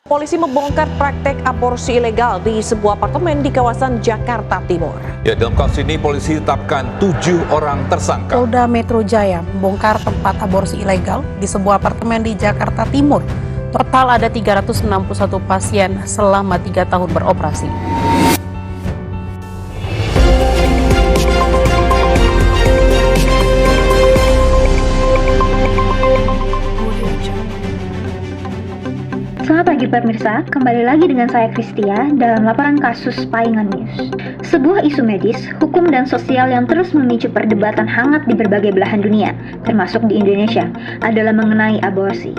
Polisi membongkar praktek aborsi ilegal di sebuah apartemen di kawasan Jakarta Timur. Ya, dalam kasus ini polisi tetapkan 7 orang tersangka. Polda Metro Jaya membongkar tempat aborsi ilegal di sebuah apartemen di Jakarta Timur. Total ada 361 pasien selama 3 tahun beroperasi. Selamat pagi pemirsa, kembali lagi dengan saya Kristia dalam laporan kasus Paingan News. Sebuah isu medis, hukum dan sosial yang terus memicu perdebatan hangat di berbagai belahan dunia, termasuk di Indonesia, adalah mengenai aborsi.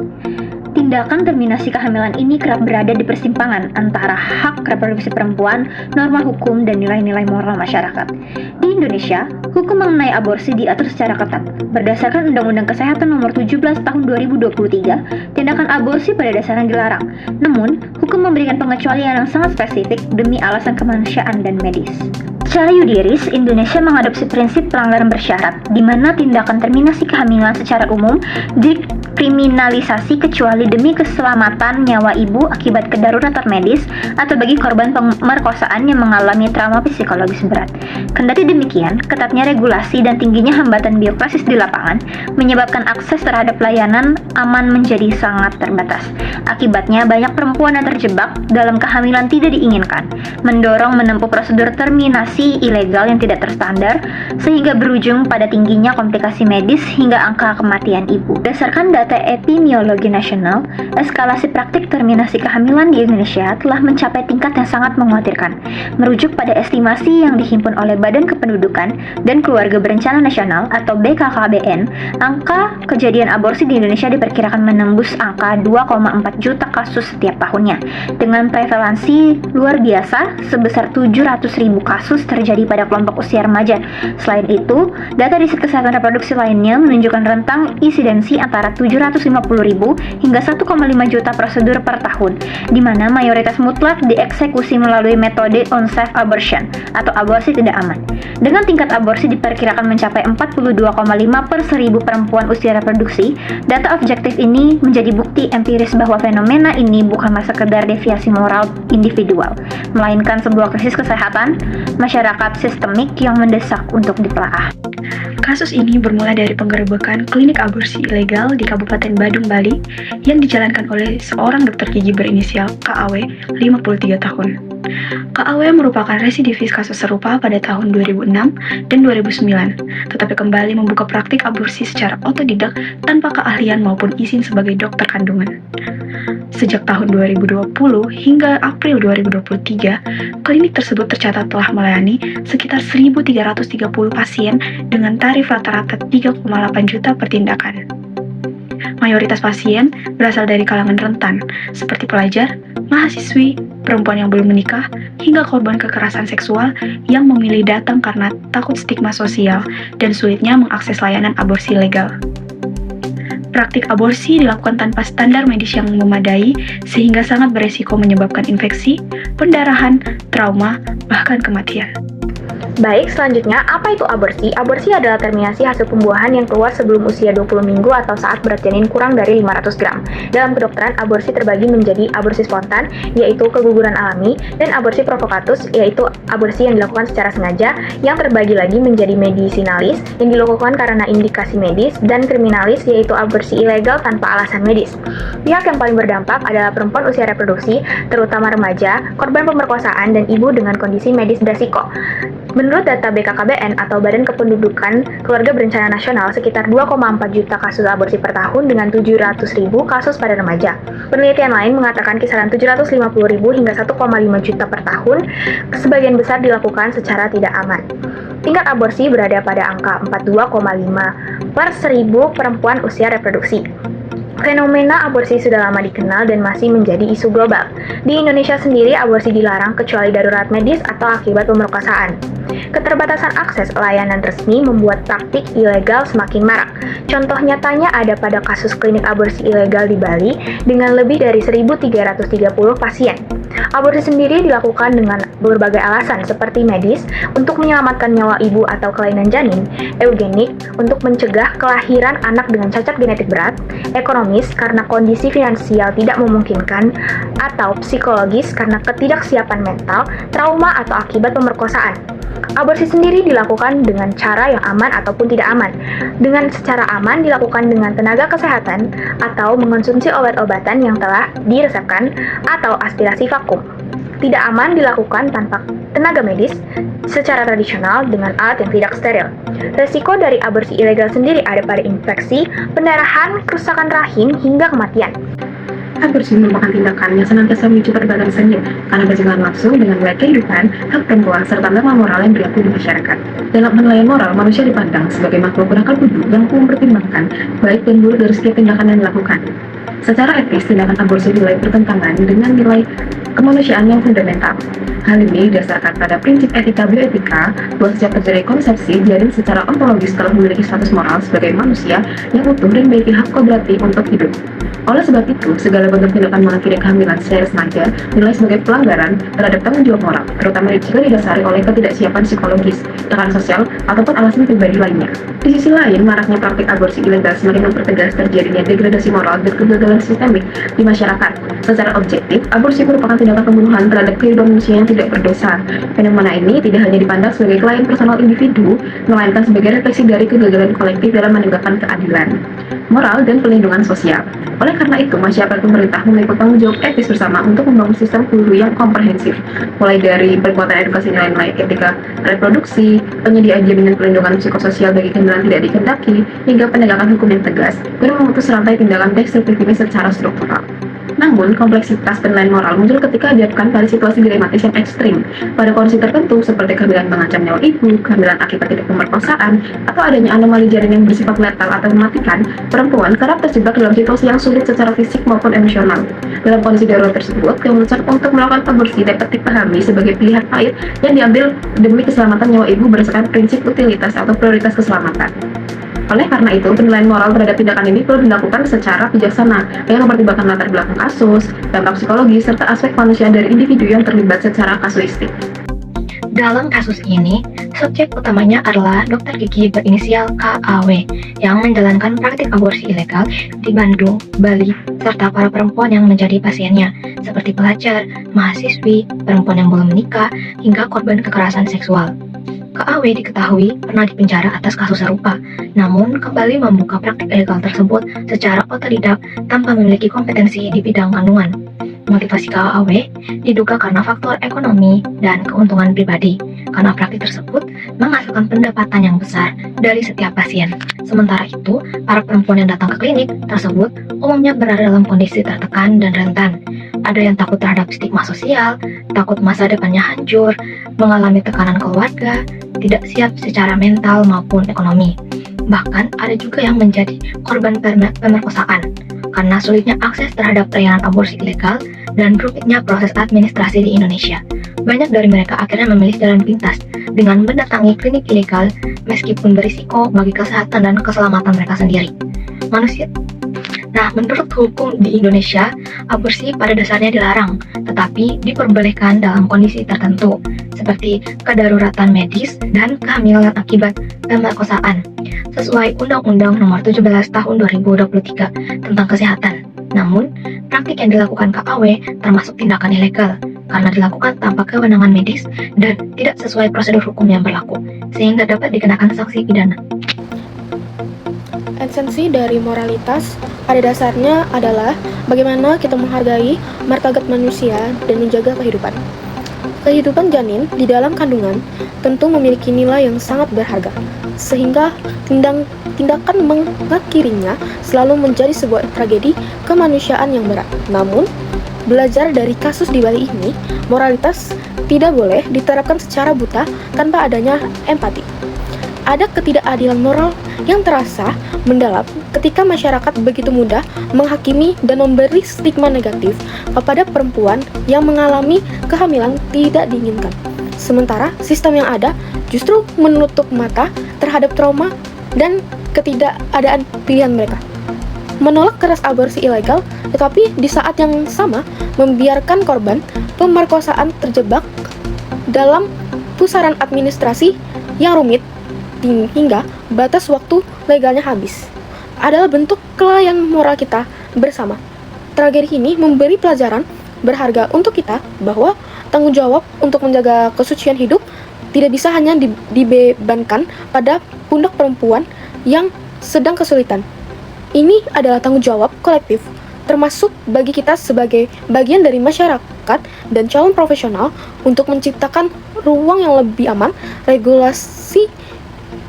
Tindakan terminasi kehamilan ini kerap berada di persimpangan antara hak reproduksi perempuan, norma hukum, dan nilai-nilai moral masyarakat. Di Indonesia, hukum mengenai aborsi diatur secara ketat. Berdasarkan Undang-Undang Kesehatan Nomor 17 Tahun 2023, tindakan aborsi pada dasarnya dilarang. Namun, hukum memberikan pengecualian yang sangat spesifik demi alasan kemanusiaan dan medis. Secara yudiris, Indonesia mengadopsi prinsip pelanggaran bersyarat, di mana tindakan terminasi kehamilan secara umum dikriminalisasi kecuali demi keselamatan nyawa ibu akibat kedaruratan medis atau bagi korban pemerkosaan yang mengalami trauma psikologis berat. Kendati demikian, ketatnya regulasi dan tingginya hambatan birokrasis di lapangan menyebabkan akses terhadap layanan aman menjadi sangat terbatas. Akibatnya, banyak perempuan yang terjebak dalam kehamilan tidak diinginkan, mendorong menempuh prosedur terminasi ilegal yang tidak terstandar, sehingga berujung pada tingginya komplikasi medis hingga angka kematian ibu. Berdasarkan data epidemiologi nasional, eskalasi praktik terminasi kehamilan di Indonesia telah mencapai tingkat yang sangat mengkhawatirkan. Merujuk pada estimasi yang dihimpun oleh Badan Kependudukan dan Keluarga Berencana Nasional atau BKKBN, angka kejadian aborsi di Indonesia diperkirakan menembus angka 2,4 juta kasus setiap tahunnya, dengan prevalensi luar biasa sebesar 700.000 kasus terjadi pada kelompok usia remaja. Selain itu, data riset kesehatan reproduksi lainnya menunjukkan rentang insidensi antara 750.000 hingga 1,5 juta prosedur per tahun, di mana mayoritas mutlak dieksekusi melalui metode unsafe abortion atau aborsi tidak aman. Dengan tingkat aborsi diperkirakan mencapai 42,5 per 1000 perempuan usia reproduksi, data objektif ini menjadi bukti empiris bahwa fenomena ini bukanlah sekedar deviasi moral individual, melainkan sebuah krisis kesehatan masyarakat sistemik yang mendesak untuk ditelaah. Kasus ini bermula dari penggerebekan klinik aborsi ilegal di Kabupaten Badung, Bali yang dijalankan oleh seorang dokter gigi berinisial KAW, 53 tahun. KAW merupakan residivis kasus serupa pada tahun 2006 dan 2009, tetapi kembali membuka praktik aborsi secara otodidak tanpa keahlian maupun izin sebagai dokter kandungan. Sejak tahun 2020 hingga April 2023, klinik tersebut tercatat telah melayani sekitar 1.330 pasien dengan tarif rata-rata 3,8 juta per tindakan. Mayoritas pasien berasal dari kalangan rentan, seperti pelajar, mahasiswi, perempuan yang belum menikah, hingga korban kekerasan seksual yang memilih datang karena takut stigma sosial dan sulitnya mengakses layanan aborsi legal. Praktik aborsi dilakukan tanpa standar medis yang memadai, sehingga sangat beresiko menyebabkan infeksi, pendarahan, trauma, bahkan kematian. Baik, selanjutnya, apa itu aborsi? Aborsi adalah terminasi hasil pembuahan yang keluar sebelum usia 20 minggu atau saat berat janin kurang dari 500 gram. Dalam kedokteran, aborsi terbagi menjadi aborsi spontan, yaitu keguguran alami, dan aborsi provokatus, yaitu aborsi yang dilakukan secara sengaja, yang terbagi lagi menjadi medisinalis, yang dilakukan karena indikasi medis, dan kriminalis, yaitu aborsi ilegal tanpa alasan medis. Pihak yang paling berdampak adalah perempuan usia reproduksi, terutama remaja, korban pemerkosaan, dan ibu dengan kondisi medis beresiko. Menurut data BKKBN atau Badan Kependudukan Keluarga Berencana Nasional, sekitar 2,4 juta kasus aborsi per tahun dengan 700.000 kasus pada remaja. Penelitian lain mengatakan kisaran 750.000 hingga 1,5 juta per tahun, sebagian besar dilakukan secara tidak aman. Tingkat aborsi berada pada angka 42,5 per 1000 perempuan usia reproduksi. Fenomena aborsi sudah lama dikenal dan masih menjadi isu global. Di Indonesia sendiri, aborsi dilarang kecuali darurat medis atau akibat pemerkosaan. Keterbatasan akses layanan resmi membuat praktik ilegal semakin marak. Contoh nyatanya ada pada kasus klinik aborsi ilegal di Bali dengan lebih dari 1.330 pasien. Aborsi sendiri dilakukan dengan berbagai alasan seperti medis, untuk menyelamatkan nyawa ibu atau kelainan janin, eugenik, untuk mencegah kelahiran anak dengan cacat genetik berat, ekonomis karena kondisi finansial tidak memungkinkan, atau psikologis karena ketidaksiapan mental, trauma atau akibat pemerkosaan. Aborsi sendiri dilakukan dengan cara yang aman ataupun tidak aman. Dengan secara aman dilakukan dengan tenaga kesehatan atau mengonsumsi obat-obatan yang telah diresepkan atau aspirasi vakum. Tidak aman dilakukan tanpa tenaga medis secara tradisional dengan alat yang tidak steril. Resiko dari aborsi ilegal sendiri ada pada infeksi, pendarahan, kerusakan rahim, hingga kematian. Aborsi merupakan tindakan yang senantiasa memicu perdebatan sengit karena bersentuhan langsung dengan wilayah kehidupan, hak perempuan, serta norma moral yang berlaku di masyarakat. Dalam penilaian moral, manusia dipandang sebagai makhluk berakal budi yang mampu mempertimbangkan baik dan buruk dari setiap tindakan yang dilakukan. Secara etis, tindakan aborsi dinilai bertentangan dengan nilai kemanusiaan yang fundamental. Hal ini didasarkan pada prinsip etika bioetika bahwa sejak terjadi konsepsi, janin secara ontologis telah memiliki status moral sebagai manusia yang utuh dan memiliki hak kodrati untuk hidup. Oleh sebab itu, segala bentuk tindakan mengakhiri kehamilan secara sengaja dinilai sebagai pelanggaran terhadap tanggung jawab moral, terutama jika didasari oleh ketidaksiapan psikologis, tekanan sosial, ataupun alasan pribadi lainnya. Di sisi lain, maraknya praktik aborsi ilegal semakin mempertegas terjadinya degradasi moral dan kegagalan sistemik di masyarakat. Secara objektif, aborsi merupakan tindakan pembunuhan terhadap kehidupan manusia yang tidak berdosa. Fenomena ini tidak hanya dipandang sebagai kelainan personal individu, melainkan sebagai refleksi dari kegagalan kolektif dalam menegakkan keadilan, moral, dan perlindungan sosial. Oleh karena itu, masyarakat pemerintah memiliki tanggung jawab etis bersama untuk membangun sistem hulu yang komprehensif, mulai dari perkuatan edukasi nilai-nilai etika reproduksi, penyediaan jaminan perlindungan psikososial bagi kehamilan tidak dikehendaki, hingga penegakan hukum yang tegas, guna memutus rantai tindakan destruktif ini secara struktural. Namun, kompleksitas penilaian moral muncul ketika dihadapkan pada situasi dilematis yang ekstrim. Pada kondisi tertentu, seperti kehamilan mengancam nyawa ibu, kehamilan akibat tidak pemerkosaan, atau adanya anomali janin yang bersifat letal atau mematikan, perempuan kerap terjebak dalam situasi yang sulit secara fisik maupun emosional. Dalam kondisi darurat tersebut, keputusan untuk melakukan aborsi dapat dipahami sebagai pilihan pahit yang diambil demi keselamatan nyawa ibu berdasarkan prinsip utilitas atau prioritas keselamatan. Oleh karena itu, penilaian moral terhadap tindakan ini perlu dilakukan secara bijaksana dengan mempertimbangkan latar belakang kasus, dampak psikologis, serta aspek kemanusiaan dari individu yang terlibat secara kasuistik. Dalam kasus ini, subjek utamanya adalah dokter gigi berinisial KAW yang menjalankan praktik aborsi ilegal di Bandung, Bali, serta para perempuan yang menjadi pasiennya, seperti pelajar, mahasiswi, perempuan yang belum menikah, hingga korban kekerasan seksual. KAW diketahui pernah dipenjara atas kasus serupa, namun kembali membuka praktik ilegal tersebut secara otodidak tanpa memiliki kompetensi di bidang kandungan. Motivasi KAW diduga karena faktor ekonomi dan keuntungan pribadi, karena praktik tersebut menghasilkan pendapatan yang besar dari setiap pasien. Sementara itu, para perempuan yang datang ke klinik tersebut umumnya berada dalam kondisi tertekan dan rentan. Ada yang takut terhadap stigma sosial, takut masa depannya hancur, mengalami tekanan keluarga, tidak siap secara mental maupun ekonomi. Bahkan ada juga yang menjadi korban pemerkosaan karena sulitnya akses terhadap layanan aborsi ilegal dan rumitnya proses administrasi di Indonesia. Banyak dari mereka akhirnya memilih jalan pintas dengan mendatangi klinik ilegal meskipun berisiko bagi kesehatan dan keselamatan mereka sendiri. Menurut hukum di Indonesia, aborsi pada dasarnya dilarang, tetapi diperbolehkan dalam kondisi tertentu, seperti kedaruratan medis dan kehamilan akibat pemerkosaan, sesuai Undang-Undang Nomor 17 Tahun 2023 tentang Kesehatan. Namun, praktik yang dilakukan KAW termasuk tindakan ilegal, karena dilakukan tanpa kewenangan medis dan tidak sesuai prosedur hukum yang berlaku, sehingga dapat dikenakan sanksi pidana. Esensi dari moralitas pada dasarnya adalah bagaimana kita menghargai martabat manusia dan menjaga kehidupan. Kehidupan janin di dalam kandungan tentu memiliki nilai yang sangat berharga, sehingga tindakan mengakhirinya selalu menjadi sebuah tragedi kemanusiaan yang berat. Namun, belajar dari kasus di Bali ini, moralitas tidak boleh diterapkan secara buta tanpa adanya empati. Ada ketidakadilan moral yang terasa mendalam ketika masyarakat begitu mudah menghakimi dan memberi stigma negatif kepada perempuan yang mengalami kehamilan tidak diinginkan. Sementara sistem yang ada justru menutup mata terhadap trauma dan ketidakadaan pilihan mereka. Menolak keras aborsi ilegal, tetapi di saat yang sama membiarkan korban pemerkosaan terjebak dalam pusaran administrasi yang rumit hingga batas waktu legalnya habis, adalah bentuk kelalaian moral kita bersama. Tragedi ini memberi pelajaran berharga untuk kita bahwa tanggung jawab untuk menjaga kesucian hidup tidak bisa hanya dibebankan pada pundak perempuan yang sedang kesulitan. Ini adalah tanggung jawab kolektif, termasuk bagi kita sebagai bagian dari masyarakat dan calon profesional untuk menciptakan ruang yang lebih aman, regulasi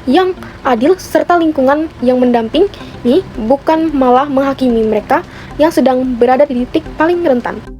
yang adil, serta lingkungan yang mendampingi, bukan malah menghakimi mereka yang sedang berada di titik paling rentan.